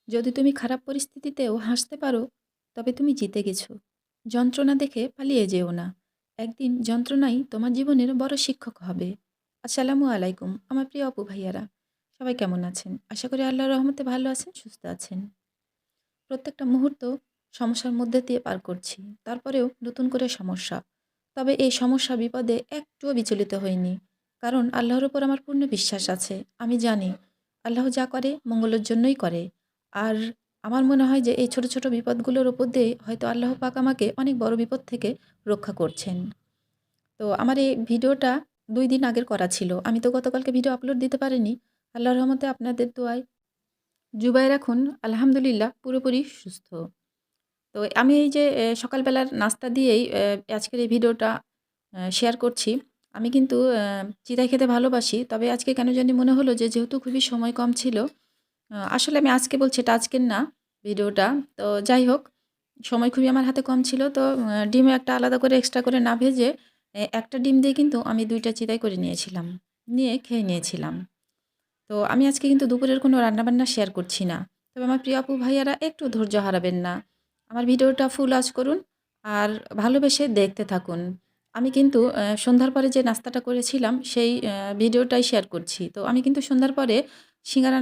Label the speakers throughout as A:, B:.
A: যদি তুমি খারাপ পরিস্থিতিতেও হাসতে পারো, তবে তুমি জিতে গেছো। যন্ত্রণা দেখে পালিয়ে যেও না। একদিন যন্ত্রণাই তোমার জীবনের বড় শিক্ষক হবে। আসসালামু আলাইকুম, আমার প্রিয় আপু ভাইয়ারা। সবাই কেমন আছেন? আশা করি আল্লাহর রহমতে ভালো আছেন, সুস্থ আছেন। প্রত্যেকটা মুহূর্ত সমস্যার মধ্যে দিয়ে পার করছি। তারপরেও নতুন করে সমস্যা। তবে এই সমস্যা বিপদে একটুও বিচলিত হইনি। কারণ আল্লাহর উপর আমার পূর্ণ বিশ্বাস আছে। আমি জানি আল্লাহ যা করে মঙ্গলের জন্যই করে। আর আমার মনে হয় যে এই ছোট, ছোট বিপদগুলোর উপর দিয়ে হয়তো আল্লাহ পাক আমাকে অনেক বড় বিপদ থেকে রক্ষা করছেন। তো আমার এই ভিডিওটা ২ দিন আগের করা ছিল। আমি তো গতকালকে ভিডিও আপলোড দিতে পারিনি। আল্লাহর রহমতে আপনাদের দোয়ায় জুবায়ের এখন আলহামদুলিল্লাহ পুরোপুরি সুস্থ। তো আমি এই যে সকালবেলার নাস্তা দিয়েই আজকের এই ভিডিওটা শেয়ার করছি। আমি কিন্তু চিড়াই খেতে ভালোবাসি। তবে আজকে কেন জানি মনে হলো যে যেহেতু খুবই সময় কম ছিল, আসলে আমি আজকে বলছি এটা আজকের না ভিডিওটা। তো যাই হোক, সময় খুবই আমার হাতে কম ছিল। তো ডিম একটা আলাদা করে এক্সট্রা করে না ভেজে একটা ডিম দিয়ে কিন্তু আমি ২ টা চিড়াই করে নিয়েছিলাম। নিয়ে খেয়ে নিয়েছিলাম। তো আমি আজকে কিন্তু দুপুরের কোনো রান্নাবান্না শেয়ার করছি না। তবে আমার প্রিয় আপু ভাইয়ারা একটু ধৈর্য হারাবেন না। আমার ভিডিওটা ফুল ওয়াচ করুন আর ভালোবেসে দেখতে থাকুন। আমি কিন্তু সন্ধ্যার পরে যে নাস্তাটা করেছিলাম সেই ভিডিওটাই শেয়ার করছি। তো আমি কিন্তু সন্ধ্যার পরে সিঙ্গারা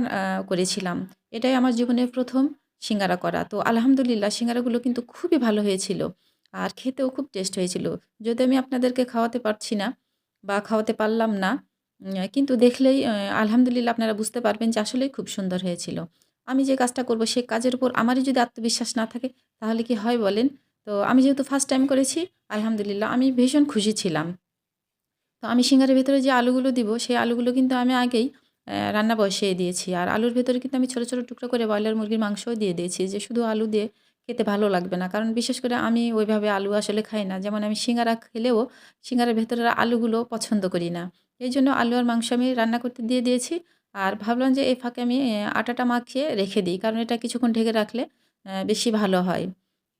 A: করেছিলাম। এটাই আমার জীবনের ১ম সিঙ্গারা করা। তো আলহামদুলিল্লাহ সিঙ্গারাগুলো কিন্তু খুবই ভালো হয়েছিল। আর খেতেও খুব টেস্ট হয়েছিল। যদিও আমি আপনাদেরকে খাওয়াতে পারছি না বা খাওয়াতে পারলাম না। কিন্তু দেখলেই আলহামদুলিল্লাহ আপনারা বুঝতে পারবেন যে আসলেই খুব সুন্দর হয়েছিল। আমি যে কাজটা করব সেই কাজের উপর আমারই যদি আত্মবিশ্বাস না থাকে তাহলে কি হয় বলেন? তো আমি যেহেতু ফার্স্ট টাইম করেছি আলহামদুলিল্লাহ আমি ভীষণ খুশি ছিলাম। তো আমি সিঙ্গারের ভেতরে যে আলুগুলো দিব, সেই আলুগুলো কিন্তু আমি আগেই রান্না বসিয়ে দিয়েছি। আর আলুর ভেতরে কিন্তু আমি ছোট, ছোট টুকরো করে ব্রয়লার মুরগির মাংসও দিয়ে দিয়েছি যে শুধু আলু দিয়ে খেতে ভালো লাগবে না। কারণ বিশেষ করে আমি ওইভাবে আলু আসলে খাই না। যেমন আমি সিঙ্গারা খেলেও সিঙ্গারার ভেতরের আলুগুলো পছন্দ করি না। এইজন্য আলু আর মাংস আমি রান্না করতে দিয়ে দিয়েছি। আর ভাবলাম যে এই ফাঁকে আমি আটাটা মাখিয়ে রেখে দিই। কারণ এটা কিছুক্ষণ ঢেকে রাখলে বেশি ভালো হয়।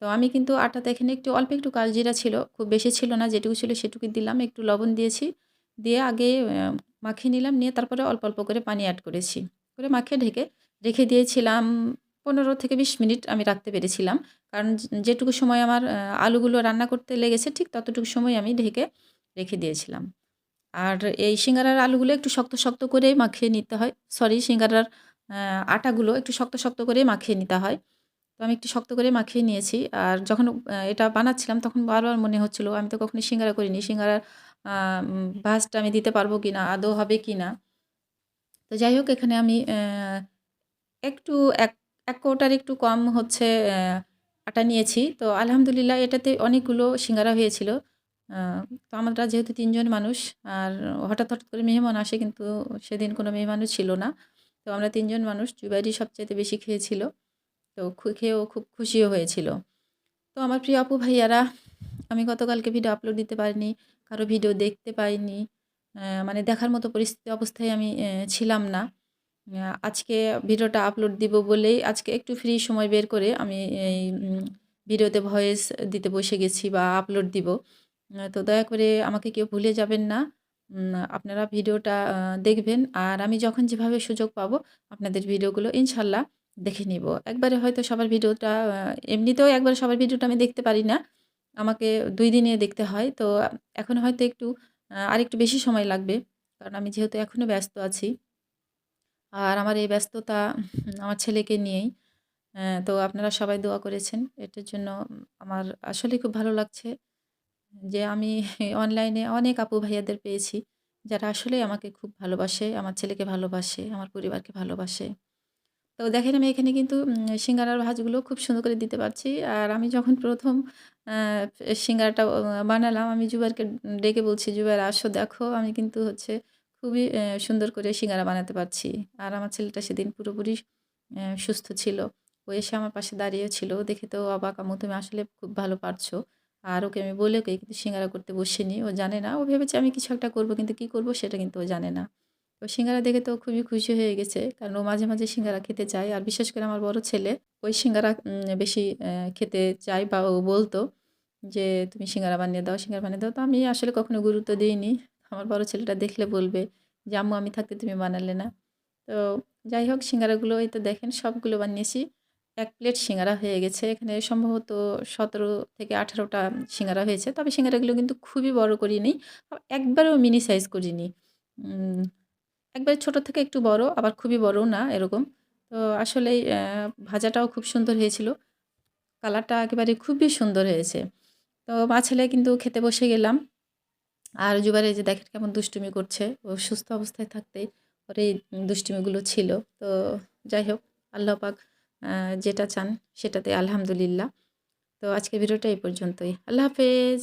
A: তো আমি কিন্তু আটাতে এখানে একটু অল্প একটু কালজিরা ছিল, খুব বেশি ছিল না। যেটুকু ছিল সেটুকুই দিলাম। একটু লবণ দিয়েছি। দিয়ে আগে মাখিয়ে নিলাম, নিয়ে তারপরে অল্প, অল্প করে পানি এড করেছি। করে মাখিয়ে ঢেকে রেখে দিয়েছিলাম ১৫ থেকে ২০ মিনিট আমি রাখতে পেরেছিলাম। কারণ যেটুকু সময় আমার আলুগুলো রান্না করতে লেগেছে ঠিক ততটুকু সময় আমি ঢেকে রেখে দিয়েছিলাম। আর এই সিঙ্গারার আলুগুলো একটু শক্ত, শক্ত করেই মাখিয়ে নিতে হয়। সরি সিঙ্গারার আ আটাগুলো একটু শক্ত, শক্ত করেই মাখিয়ে নিতে হয়। তো আমি একটু শক্ত করে মাখিয়ে নিয়েছি। আর যখন এটা বানাচ্ছিলাম তখন বারবার মনে হচ্ছিল আমি তো কখনো সিঙ্গারা করিনি। সিঙ্গারার ভাঁজটা আমি দিতে পারবো কিনা? আদৌ হবে কিনা? তো যাই হোক এখানে আমি একটু ১ কোয়ার্টার একটু কম হচ্ছে আটা নিয়েছি। তো আলহামদুলিল্লাহ এটাতে অনেকগুলো সিঙ্গারা হয়েছিল। আ তো আমরা যেহেতু ৩ জন মানুষ আর হঠাৎ, হঠাৎ করে মেহমান আসে কিন্তু সেদিন কোনো মেহমানও ছিল না। তো আমরা ৩ জন মানুষ জুবাইরই সবচাইতে বেশি খেয়েছিল। তো খেয়েও খুব খুশিও হয়েছিল। তো আমার প্রিয় আপু ভাইয়ারা, আমি গতকালকে ভিডিও আপলোড দিতে পারিনি। কারো ভিডিও দেখতে পাইনি। মানে দেখার মতো পরিস্থিতি অবস্থায় আমি ছিলাম না। আজকে ভিডিওটা আপলোড দিব বলেই আজকে একটু ফ্রি সময় বের করে আমি এই ভিডিওতে ভয়েস দিতে বসে গেছি বা আপলোড দিব। তো দয়া করে আমাকে কেউ ভুলে যাবেন না। আপনারা ভিডিওটা দেখবেন। আর আমি যখন যেভাবে সুযোগ পাবো আপনাদের ভিডিওগুলো ইনশাল্লাহ দেখে নিব। একবারে হয়তো সবার ভিডিওটা এমনিতেও একবারে সবার ভিডিওটা আমি দেখতে পারি না। আমাকে ২ দিনে দেখতে হয়। তো এখন হয়তো একটু আরেকটু বেশি সময় লাগবে। কারণ আমি যেহেতু এখনো ব্যস্ত আছি। আর আমার এই ব্যস্ততা আমার ছেলেকে নিয়েই। তো আপনারা সবাই দোয়া করেছেন। এটার জন্য আমার আসলেই খুব ভালো লাগছে যে আমি অনলাইনে অনেক আপু ভাইয়াদের পেয়েছি, যারা আসলেই আমাকে খুব ভালোবাসে, আমার ছেলেকে ভালোবাসে, আমার পরিবারকে ভালোবাসে। তো দেখেন আমি এখানে কিন্তু সিঙ্গারার ভাঁজগুলো খুব সুন্দর করে দিতে পারছি। আর আমি যখন ১ম আ সিঙ্গারাটা বানালাম আমি জুবাইরকে ডেকে বলছি, "জুবাইর আসো দেখো আমি কিন্তু হচ্ছে খুবই সুন্দর করে সিঙ্গারা বানাতে পারছি।" আর আমার ছেলেটা সেদিন পুরোপুরি সুস্থ ছিল। ও এসে আমার পাশে দাঁড়িয়ে ছিল। দেখে তো অবাক, "আম্মু তুমি আসলে খুব ভালো পারছো।" আর ওকে আমি বলে ওকে কিন্তু সিঙ্গারা করতে বসিনি। ও জানে না। ও ভেবেছে আমি কিছু একটা করব কিন্তু কি করব সেটা কিন্তু ও জানে না। তো সিঙ্গারা দেখে তো খুবই খুশি হয়ে গেছে। কারণ ও মাঝে, মাঝে সিঙ্গারা খেতে চায়। আর বিশেষ করে আমার বড় ছেলে ওই সিঙ্গারা বেশি খেতে চায় বা ও বলত যে, "তুমি সিঙ্গারা বানিয়ে দাও, সিঙ্গারা বানিয়ে দাও।" তো আমি আসলে কখনো গুরুত্ব দেইনি। আমার বড় ছেলেটা দেখলে বলবে যে, "আম্মু আমি থাকতে তুমি বানালে না?" তো যাই হোক সিঙ্গারাগুলো এই তো দেখেন সবগুলো বানিয়েছি। ১ প্লেট সিঙ্গারা হয়ে গেছে। এখানে সম্ভবত ১৭ থেকে ১৮ টা সিঙ্গারা হয়েছে। তবে সিঙ্গারাগুলো কিন্তু খুবই বড় করিনি। একবারেও মিনি সাইজ করিনি। উম একবারে ছোট থেকে একটু বড়, আবার খুবই বড়ও না এরকম। তো আসলেই ভাজাটাও খুব সুন্দর হয়েছিল। কালারটা একেবারে খুবই সুন্দর হয়েছে। তো মা ছেলে কিন্তু খেতে বসে গেলাম। আর জুবাইর এই যে দেখেন কেমন দুষ্টুমি করছে। ও সুস্থ অবস্থায় থাকতেই ওর এই দুষ্টুমিগুলো ছিল। তো যাই হোক আল্লাহ পাক আ যেটা চান সেটাতে আলহামদুলিল্লাহ। তো আজকের ভিডিওটা এই পর্যন্তই। আল্লাহ হাফেজ।